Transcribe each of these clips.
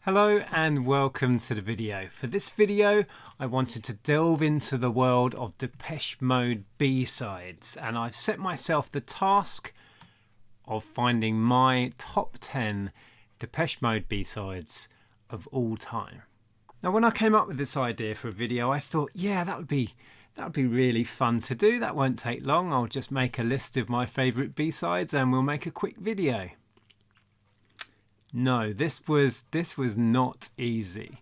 Hello and welcome to the video. For this video I wanted to delve into the world of Depeche Mode B-sides, and I've set myself the task of finding my top 10 Depeche Mode B-sides of all time. Now when I came up with this idea for a video I thought, yeah, that would be really fun to do. That won't take long. I'll just make a list of my favourite B-sides and we'll make a quick video. No, this was not easy,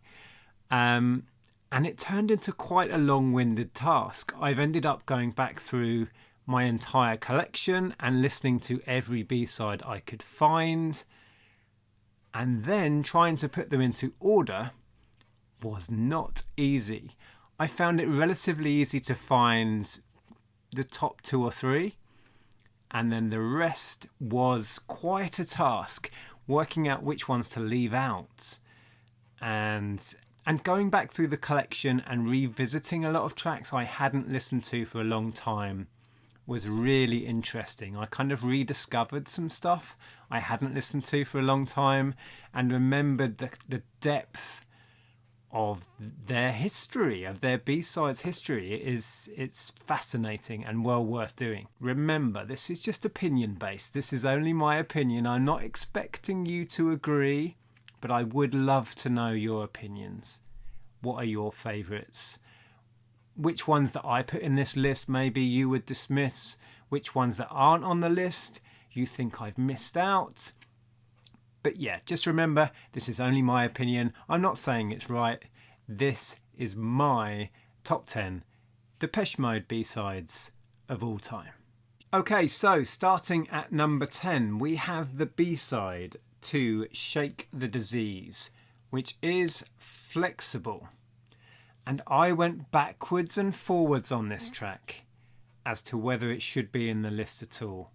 and it turned into quite a long-winded task. I've ended up going back through my entire collection and listening to every B-side I could find, and then trying to put them into order was not easy. I found it relatively easy to find the top 2 or 3, and then the rest was quite a task, working out which ones to leave out, and going back through the collection and revisiting a lot of tracks I hadn't listened to for a long time was really interesting. I kind of rediscovered some stuff I hadn't listened to for a long time and remembered the depth of their history, of their B-sides history. It's fascinating and well worth doing. Remember, this is just opinion based. This is only my opinion. I'm not expecting you to agree, but I would love to know your opinions. What are your favourites? Which ones that I put in this list maybe you would dismiss? Which ones that aren't on the list you think I've missed out? But yeah, just remember, this is only my opinion. I'm not saying it's right. This is my top 10 Depeche Mode B-sides of all time. Okay, so starting at number 10, we have the B-side to Shake the Disease, which is Flexible. And I went backwards and forwards on this track as to whether it should be in the list at all.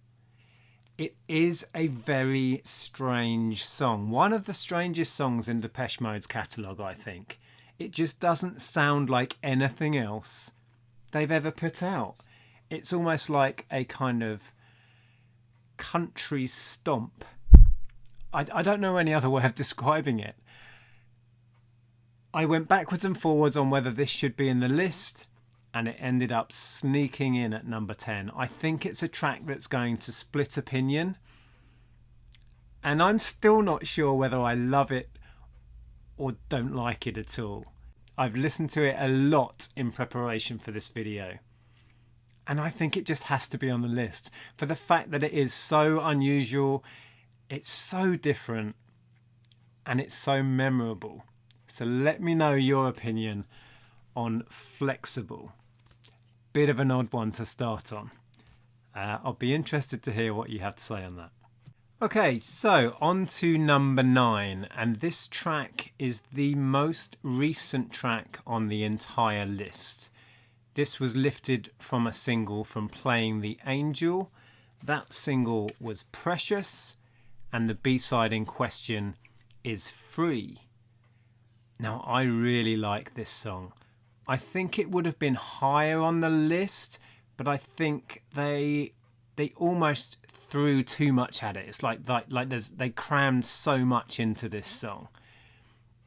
It is a very strange song. One of the strangest songs in Depeche Mode's catalogue, I think. It just doesn't sound like anything else they've ever put out. It's almost like a kind of country stomp. I don't know any other way of describing it. I went backwards and forwards on whether this should be in the list, and it ended up sneaking in at number 10. I think it's a track that's going to split opinion, and I'm still not sure whether I love it or don't like it at all. I've listened to it a lot in preparation for this video, and I think it just has to be on the list for the fact that it is so unusual, it's so different, and it's so memorable. So let me know your opinion on Flexible. Bit of an odd one to start on. I'll be interested to hear what you have to say on that. Okay, so on to number 9, and this track is the most recent track on the entire list. This was lifted from a single from Playing the Angel. That single was Precious, and the B-side in question is Free. Now, I really like this song. I think it would have been higher on the list, but I think they almost threw too much at it. It's like they crammed so much into this song.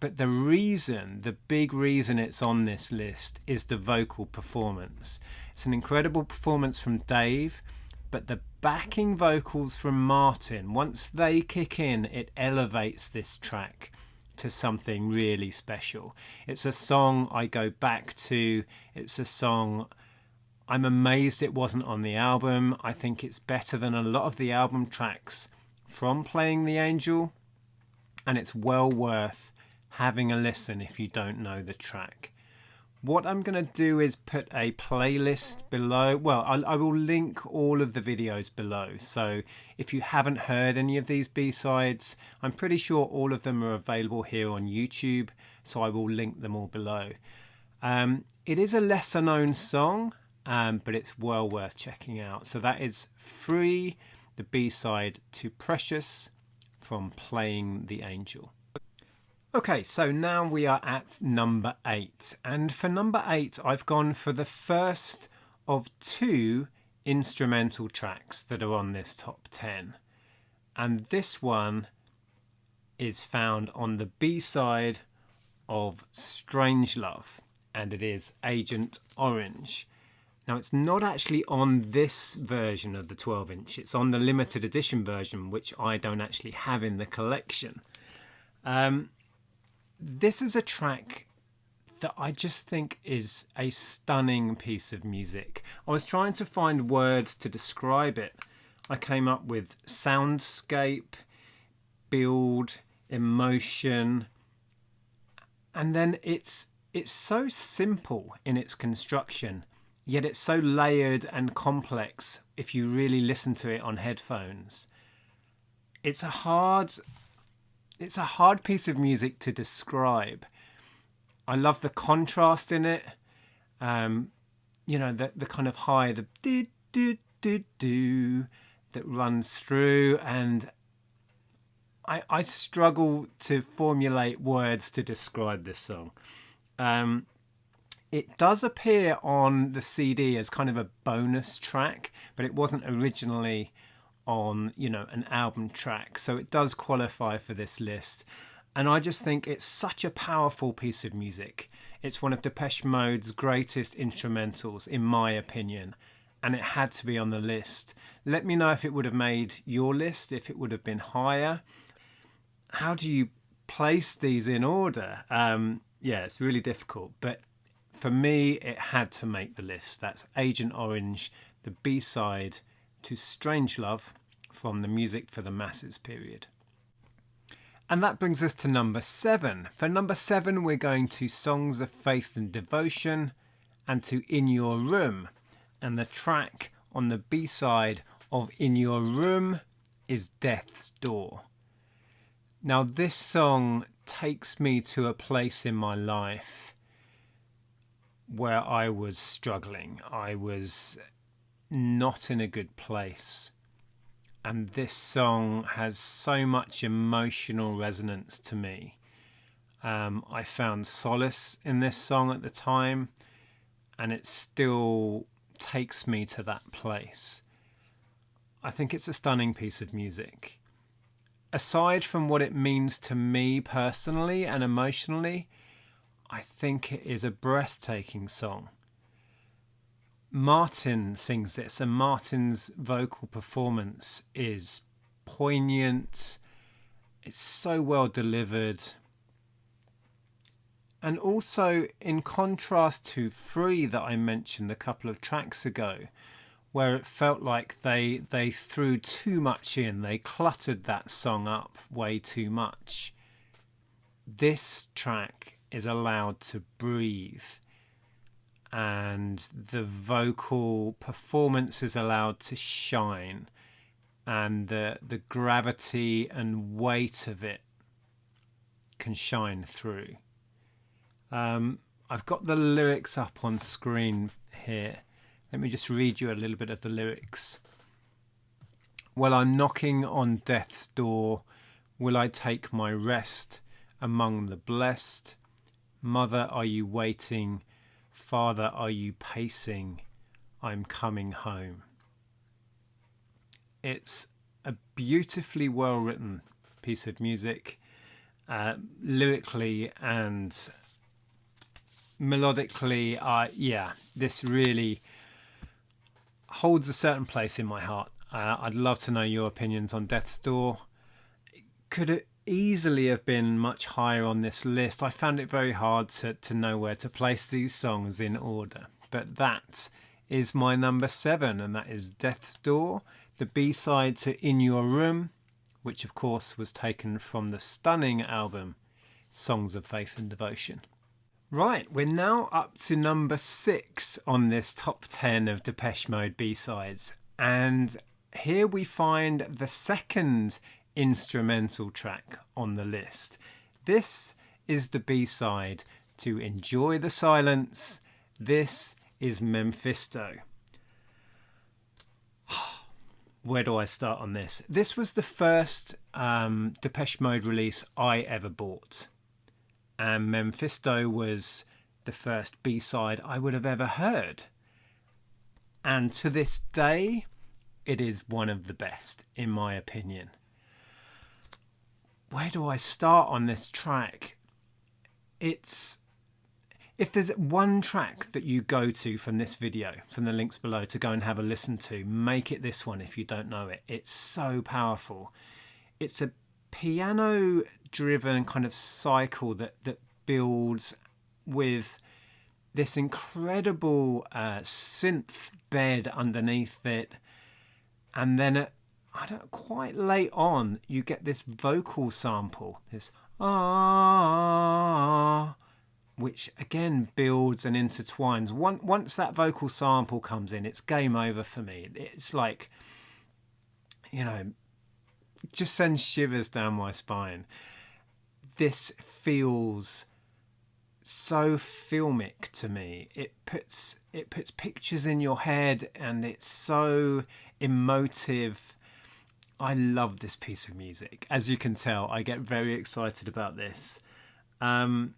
But the big reason it's on this list is the vocal performance. It's an incredible performance from Dave, but the backing vocals from Martin, once they kick in, it elevates this track to something really special. It's a song I go back to. It's a song I'm amazed it wasn't on the album. I think it's better than a lot of the album tracks from Playing the Angel, and it's well worth having a listen if you don't know the track. What I'm going to do is put a playlist below. Well, I will link all of the videos below. So if you haven't heard any of these B-sides, I'm pretty sure all of them are available here on YouTube. So I will link them all below. It is a lesser known song, but it's well worth checking out. So that is Free, the B-side to Precious from Playing the Angel. Okay, so now we are at number 8, and for number 8 I've gone for the first of 2 instrumental tracks that are on this top 10, and this one is found on the B-side of Strange Love, and it is Agent Orange. Now, it's not actually on this version of the 12-inch. It's on the limited edition version, which I don't actually have in the collection. This is a track that I just think is a stunning piece of music. I was trying to find words to describe it. I came up with soundscape, build, emotion, and then it's so simple in its construction, yet it's so layered and complex if you really listen to it on headphones. It's a hard piece of music to describe. I love the contrast in it. The kind of high, the do do do do that runs through, and I struggle to formulate words to describe this song. It does appear on the CD as kind of a bonus track, but it wasn't originally on, an album track. So it does qualify for this list. And I just think it's such a powerful piece of music. It's one of Depeche Mode's greatest instrumentals, in my opinion. And it had to be on the list. Let me know if it would have made your list, if it would have been higher. How do you place these in order? It's really difficult. But for me, it had to make the list. That's Agent Orange, the B-side to Strange Love from the Music for the Masses period. And that brings us to number 7. For number 7, we're going to Songs of Faith and Devotion and to In Your Room. And the track on the B-side of In Your Room is Death's Door. Now, this song takes me to a place in my life where I was struggling. I was not in a good place. And this song has so much emotional resonance to me. I found solace in this song at the time, and it still takes me to that place. I think it's a stunning piece of music. Aside from what it means to me personally and emotionally, I think it is a breathtaking song. Martin sings this, and Martin's vocal performance is poignant. It's so well delivered. And also, in contrast to Free that I mentioned a couple of tracks ago, where it felt like they threw too much in, they cluttered that song up way too much. This track is allowed to breathe, and the vocal performance is allowed to shine, and the gravity and weight of it can shine through. I've got the lyrics up on screen here. Let me just read you a little bit of the lyrics. Well, I'm knocking on death's door. Will I take my rest among the blessed? Mother, are you waiting? Father, are you pacing? I'm coming home. It's a beautifully well-written piece of music, lyrically and melodically. This really holds a certain place in my heart. I'd love to know your opinions on Death's Door. Could it easily have been much higher on this list? I found it very hard to know where to place these songs in order. But that is my number 7, and that is Death's Door, the B-side to In Your Room, which of course was taken from the stunning album Songs of Faith and Devotion. Right, we're now up to number 6 on this top 10 of Depeche Mode B-sides. And here we find the second instrumental track on the list. This is the B-side to Enjoy the Silence. This is Mephisto. Where do I start on this? This was the first Depeche Mode release I ever bought. And Mephisto was the first B-side I would have ever heard. And to this day, it is one of the best, in my opinion. where do I start on this track? It's, if there's one track that you go to from this video, from the links below, to go and have a listen to, make it this one if you don't know it. It's so powerful. It's a piano driven kind of cycle that builds with this incredible synth bed underneath it, and then quite late on you get this vocal sample, this which again builds and intertwines. Once that vocal sample comes in, it's game over for me. It's like, just sends shivers down my spine. This feels so filmic to me. It puts pictures in your head, and it's so emotive. I love this piece of music. As you can tell, I get very excited about this. And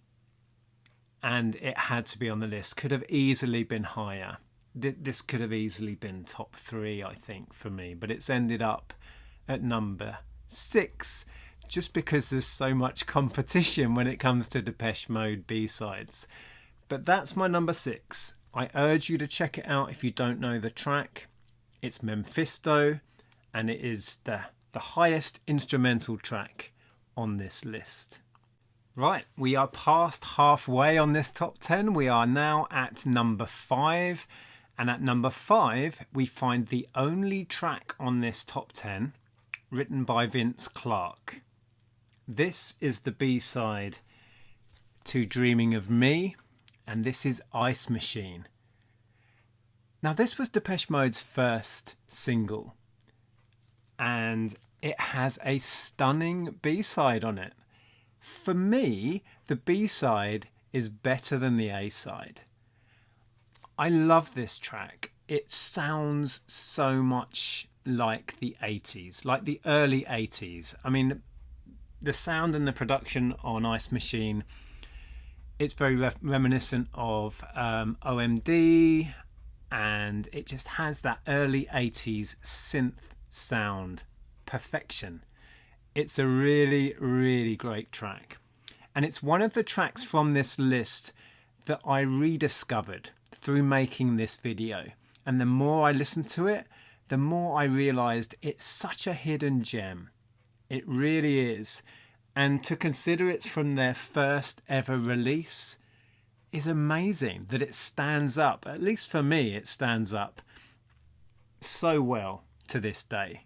it had to be on the list. Could have easily been higher. This could have easily been top 3, I think, for me. But it's ended up at number 6, just because there's so much competition when it comes to Depeche Mode B-sides. But that's my number 6. I urge you to check it out if you don't know the track. It's Mephisto, and it is the highest instrumental track on this list. Right, we are past halfway on this top 10. We are now at number 5. And at number 5, we find the only track on this top 10 written by Vince Clarke. This is the B-side to Dreaming of Me, and this is Ice Machine. Now, this was Depeche Mode's first single, and it has a stunning B-side on it. For me, the B-side is better than the A-side. I love this track. It sounds so much like the 80s, like the early 80s. I mean, the sound and the production on Ice Machine, it's very reminiscent of OMD, and it just has that early 80s synth sound perfection. It's a really, really great track. And it's one of the tracks from this list that I rediscovered through making this video. And the more I listened to it, the more I realised it's such a hidden gem. It really is. And to consider it's from their first ever release is amazing, that it stands up. At least for me, it stands up so well to this day.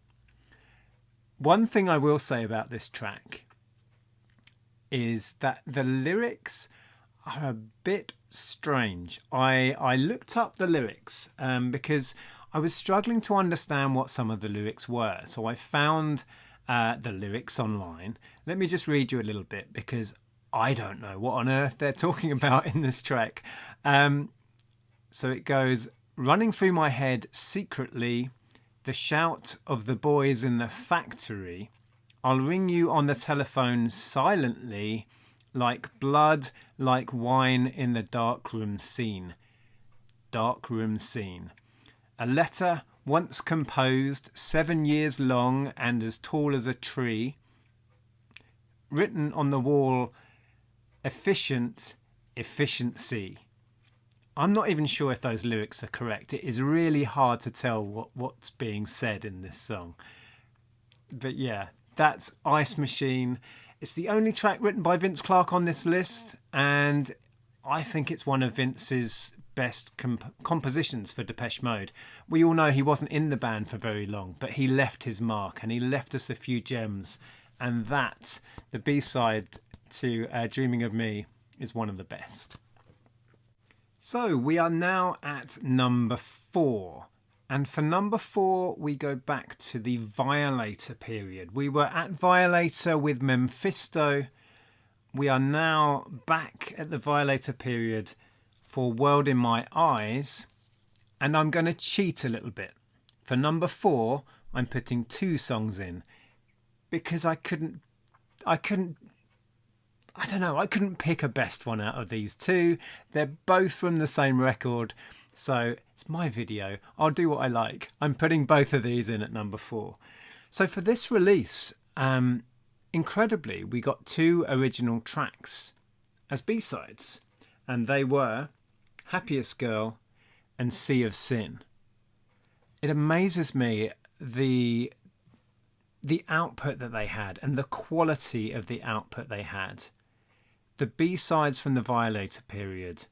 One thing I will say about this track is that the lyrics are a bit strange. I looked up the lyrics because I was struggling to understand what some of the lyrics were. So I found the lyrics online. Let me just read you a little bit, because I don't know what on earth they're talking about in this track. So it goes, running through my head secretly, the shout of the boys in the factory. I'll ring you on the telephone silently, like blood, like wine in the darkroom scene. Darkroom scene. A letter once composed, 7 years long and as tall as a tree. Written on the wall, efficiency. I'm not even sure if those lyrics are correct. It is really hard to tell what's being said in this song. But yeah, that's Ice Machine. It's the only track written by Vince Clarke on this list, and I think it's one of Vince's best compositions for Depeche Mode. We all know he wasn't in the band for very long, but he left his mark, and he left us a few gems, and that, the B-side to Dreaming of Me, is one of the best. So we are now at number 4. And for number 4, we go back to the Violator period. We were at Violator with Mephisto. We are now back at the Violator period for World in My Eyes. And I'm going to cheat a little bit. For number 4, I'm putting 2 songs in, because I couldn't pick a best one out of these 2. They're both from the same record. So it's my video. I'll do what I like. I'm putting both of these in at number 4. So for this release, incredibly, we got 2 original tracks as B-sides, and they were Happiest Girl and Sea of Sin. It amazes me the output that they had and the quality of the output they had. The B-sides from the Violator period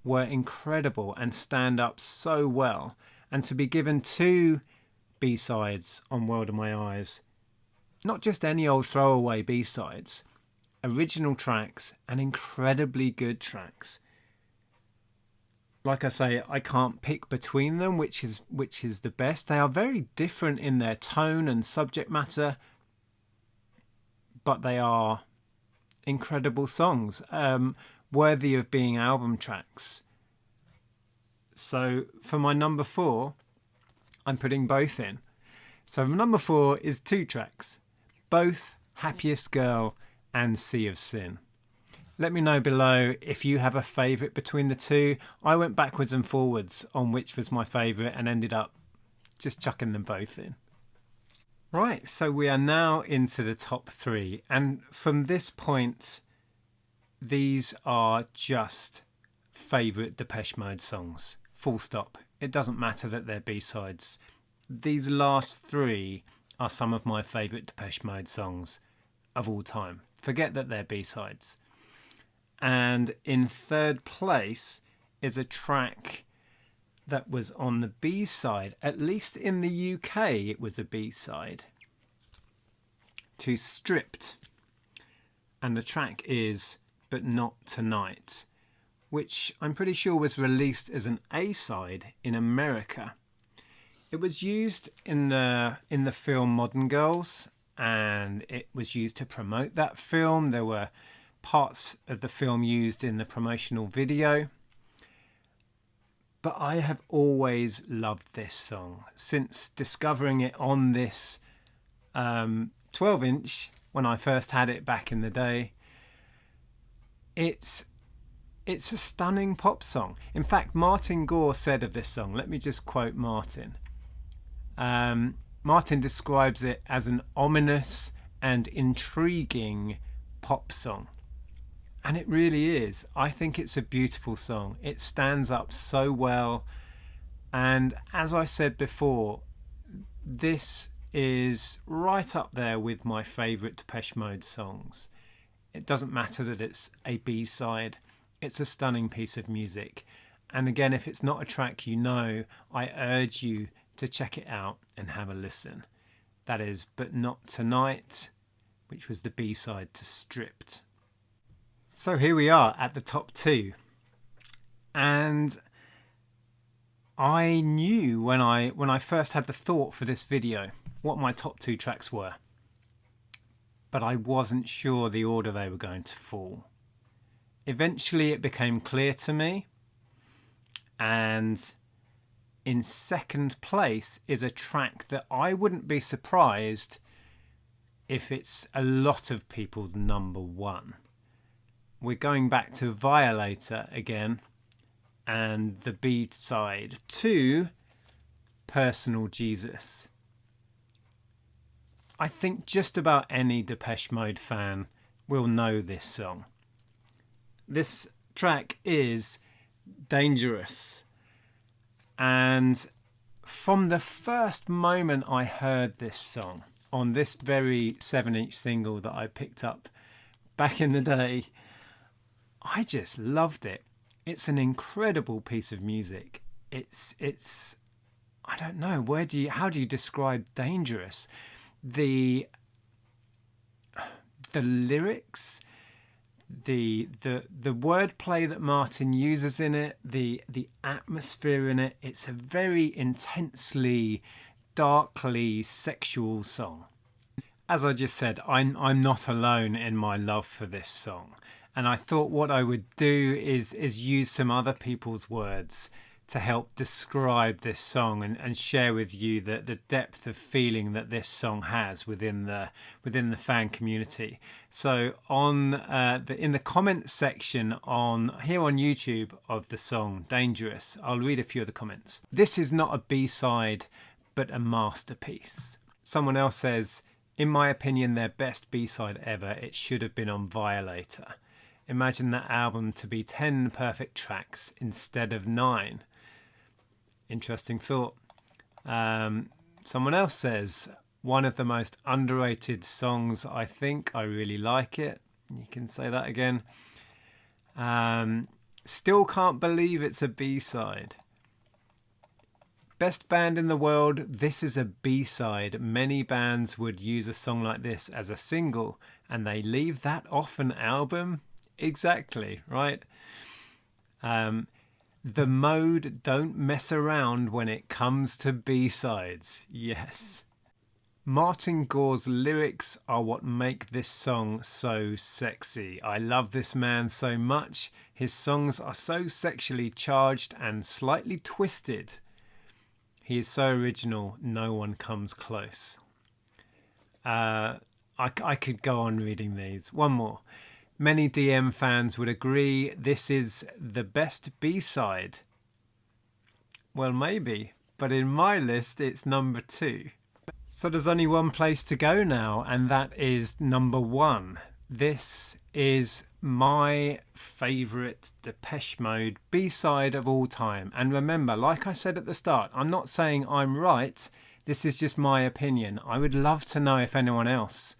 were incredible and stand up so well, and to be given 2 B-sides on World of My Eyes, not just any old throwaway B-sides, original tracks and incredibly good tracks. Like I say, I can't pick between them which is the best. They are very different in their tone and subject matter, but they are incredible songs, worthy of being album tracks. So for my number 4, I'm putting both in. So number 4 is 2 tracks, both Happiest Girl and Sea of Sin. Let me know below if you have a favourite between the 2. I went backwards and forwards on which was my favourite and ended up just chucking them both in. Right, so we are now into the top 3, and from this point, these are just favourite Depeche Mode songs. Full stop. It doesn't matter that they're B-sides. These last 3 are some of my favourite Depeche Mode songs of all time. Forget that they're B-sides. And in 3rd place is a track that was on the B-side, at least in the UK it was a B-side, to Stripped. And the track is But Not Tonight, which I'm pretty sure was released as an A-side in America. It was used in the film Modern Girls, and it was used to promote that film. There were parts of the film used in the promotional video. But I have always loved this song since discovering it on this 12-inch when I first had it back in the day. It's a stunning pop song. In fact, Martin Gore said of this song, let me just quote Martin. Martin describes it as an ominous and intriguing pop song. And it really is. I think it's a beautiful song. It stands up so well. And as I said before, this is right up there with my favourite Depeche Mode songs. It doesn't matter that it's a B-side. It's a stunning piece of music. And again, if it's not a track you know, I urge you to check it out and have a listen. That is But Not Tonight, which was the B-side to Stripped. So here we are at the top 2. And I knew when I first had the thought for this video what my top 2 tracks were. But I wasn't sure the order they were going to fall. Eventually it became clear to me, and in 2nd place is a track that I wouldn't be surprised if it's a lot of people's number 1. We're going back to Violator again, and the B-side to Personal Jesus. I think just about any Depeche Mode fan will know this song. This track is Dangerous. And from the first moment I heard this song on this very 7-inch single that I picked up back in the day, I just loved it. It's an incredible piece of music. It's I don't know, how do you describe Dangerous? The lyrics, the wordplay that Martin uses in it, the atmosphere in it. It's a very intensely, darkly sexual song. As I just said, I'm not alone in my love for this song. And I thought what I would do is use some other people's words to help describe this song and share with you the depth of feeling that this song has within the fan community. So in the comments section here on YouTube of the song Dangerous, I'll read a few of the comments. This is not a B-side, but a masterpiece. Someone else says, In my opinion, their best B-side ever. It should have been on Violator. Imagine that album to be 10 perfect tracks instead of 9. Interesting thought. Someone else says, one of the most underrated songs, I think. I really like it. You can say that again. Still can't believe it's a B-side. Best band in the world, this is a B-side. Many bands would use a song like this as a single, and they leave that off an album. Exactly, right? The Mode don't mess around when it comes to B-sides. Yes. Martin Gore's lyrics are what make this song so sexy. I love this man so much. His songs are so sexually charged and slightly twisted. He is so original, no one comes close. I could go on reading these. One more. Many DM fans would agree this is the best B-side. Well, maybe, but in my list it's number 2. So there's only one place to go now, and that is number 1. This is my favourite Depeche Mode B-side of all time. And remember, like I said at the start, I'm not saying I'm right. This is just my opinion. I would love to know if anyone else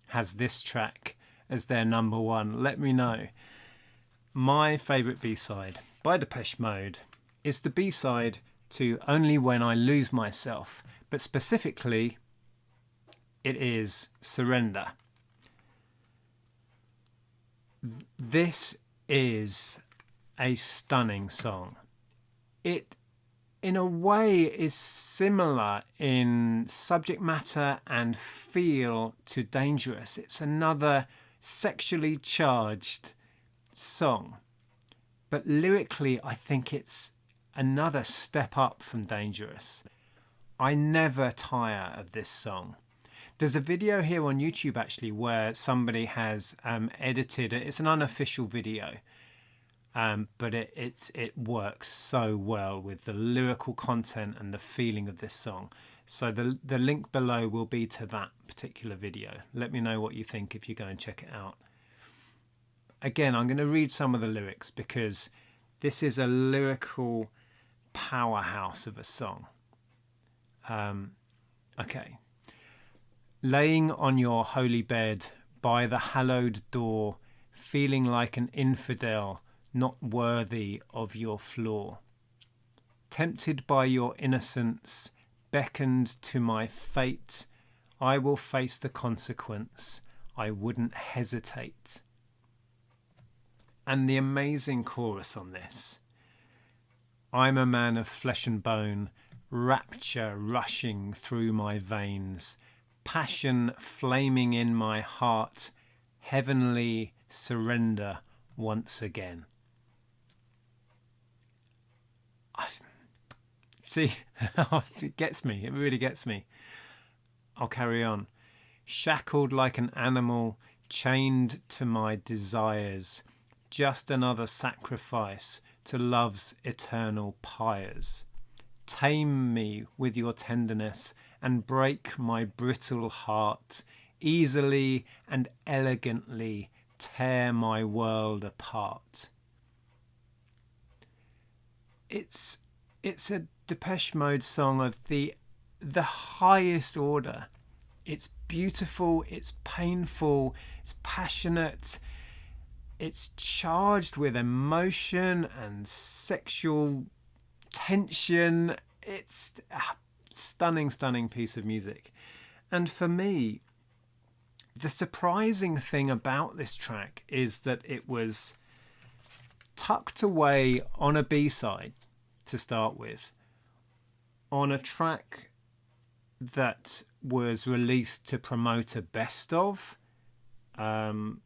has this track as their number 1. Let me know. My favourite B-side by Depeche Mode is the B-side to Only When I Lose Myself, but specifically it is Surrender. This is a stunning song. It, in a way, is similar in subject matter and feel to Dangerous. It's another sexually charged song, but lyrically I think it's another step up from Dangerous. I never tire of this song. There's a video here on YouTube actually where somebody has edited it. It's an unofficial video, but it works so well with the lyrical content and the feeling of this song. So the link below will be to that particular video. Let me know what you think if you go and check it out. Again, I'm going to read some of the lyrics because this is a lyrical powerhouse of a song. Okay. Laying on your holy bed by the hallowed door, feeling like an infidel, not worthy of your flaw. Tempted by your innocence, beckoned to my fate, I will face the consequence. I wouldn't hesitate. And the amazing chorus on this. I'm a man of flesh and bone, rapture rushing through my veins, passion flaming in my heart, heavenly surrender once again. See, it gets me. It really gets me. I'll carry on. Shackled like an animal, chained to my desires, just another sacrifice to love's eternal pyres. Tame me with your tenderness and break my brittle heart, easily and elegantly tear my world apart. It's a Depeche Mode song of the highest order. It's beautiful, it's painful, it's passionate, it's charged with emotion and sexual tension. It's a stunning, stunning piece of music. And for me, the surprising thing about this track is that it was tucked away on a B-side to start with, on a track that was released to promote a best of. It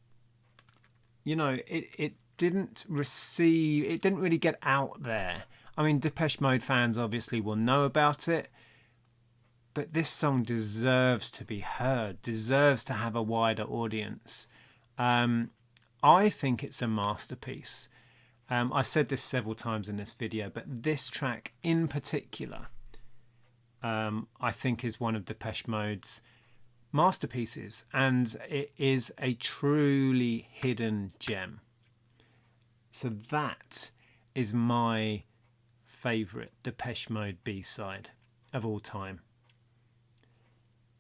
didn't really get out there. I mean, Depeche Mode fans obviously will know about it, but this song deserves to be heard, deserves to have a wider audience. I think it's a masterpiece. I said this several times in this video, but this track in particular, I think is one of Depeche Mode's masterpieces, and it is a truly hidden gem. So that is my favourite Depeche Mode B-side of all time.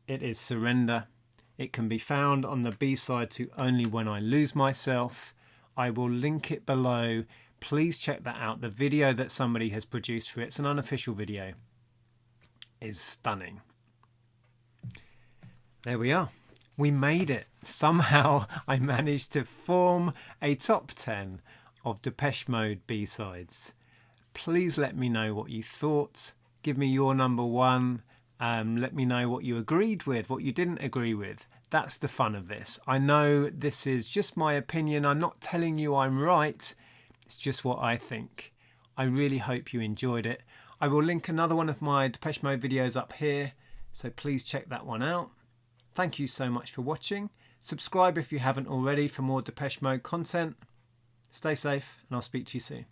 It is Surrender. It can be found on the B-side to Only When I Lose Myself. I will link it below. Please check that out. The video that somebody has produced for it, it's an unofficial video, is stunning. There we are. We made it. Somehow I managed to form a top 10 of Depeche Mode B-sides. Please let me know what you thought. Give me your number one. Let me know what you agreed with, what you didn't agree with. That's the fun of this. I know this is just my opinion. I'm not telling you I'm right. It's just what I think. I really hope you enjoyed it. I will link another one of my Depeche Mode videos up here, so please check that one out. Thank you so much for watching. Subscribe if you haven't already for more Depeche Mode content. Stay safe, and I'll speak to you soon.